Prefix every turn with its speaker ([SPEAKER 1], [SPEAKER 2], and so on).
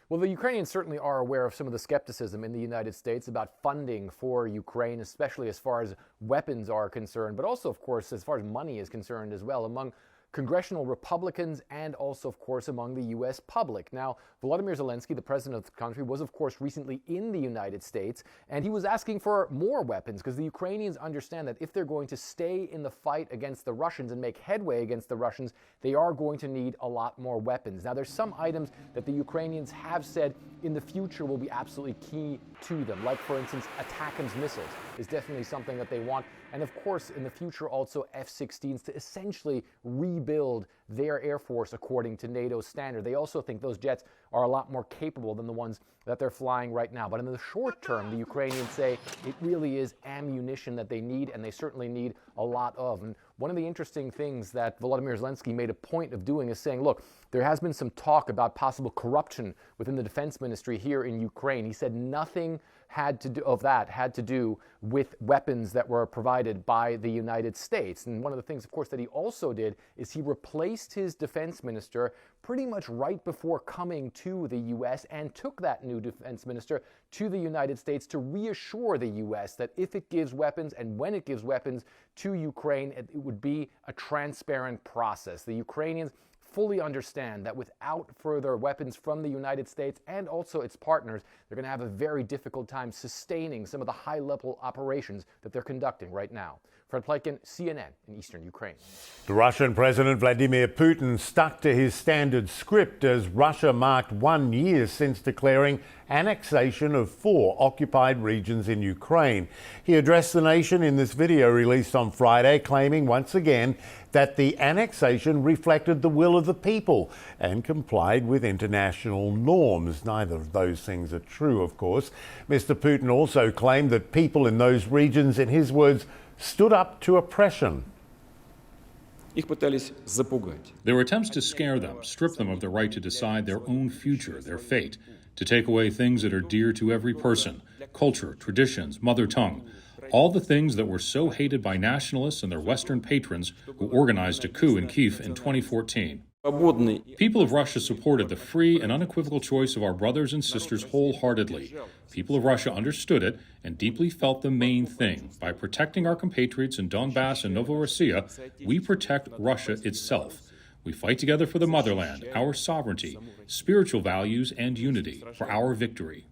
[SPEAKER 1] Well, the Ukrainians certainly are aware of some of the skepticism in the United States about funding for Ukraine, especially as far as weapons are concerned, but also, of course, as far as money is concerned as well, among congressional Republicans and also, of course, among the U.S. public. Now, Volodymyr Zelensky, the president of the country, was, of course, recently in the United States, and he was asking for more weapons because the Ukrainians understand that if they're going to stay in the fight against the Russians and make headway against the Russians, they are going to need a lot more weapons. Now, there's some items that the Ukrainians have said in the future will be absolutely key to them, like, for instance, Attackmz missiles is definitely something that they want. And of course, in the future, also F16s to essentially rebuild their air force according to NATO's standard. They also think those jets are a lot more capable than the ones that they're flying right now. But in the short term, the Ukrainians say it really is ammunition that they need, and they certainly need a lot of. And one of the interesting things that Volodymyr Zelensky made a point of doing is saying, look, there has been some talk about possible corruption within the defense ministry here in Ukraine. He said nothing had to do with weapons that were provided by the United States. And one of the things, of course, that he also did is he replaced his defense minister pretty much right before coming to the U.S. and took that new defense minister to the United States to reassure the U.S. that if it gives weapons and when it gives weapons to Ukraine, it would be a transparent process. The Ukrainians fully understand that without further weapons from the United States and also its partners, they're going to have a very difficult time sustaining some of the high-level operations that they're conducting right now. Fred Pleitgen, CNN in eastern Ukraine.
[SPEAKER 2] The Russian President Vladimir Putin stuck to his standard script as Russia marked 1 year since declaring annexation of 4 occupied regions in Ukraine. He addressed the nation in this video released on Friday, claiming once again that the annexation reflected the will of the people and complied with international norms. Neither of those things are true, of course. Mr. Putin also claimed that people in those regions, in his words, stood up to oppression.
[SPEAKER 3] There were attempts to scare them, strip them of the right to decide their own future, their fate, to take away things that are dear to every person: culture, traditions, mother tongue, all the things that were so hated by nationalists and their Western patrons who organized a coup in Kyiv in 2014. People of Russia supported the free and unequivocal choice of our brothers and sisters wholeheartedly. People of Russia understood it and deeply felt the main thing. By protecting our compatriots in Donbass and Novorossiya, we protect Russia itself. We fight together for the motherland, our sovereignty, spiritual values, and unity, for our victory.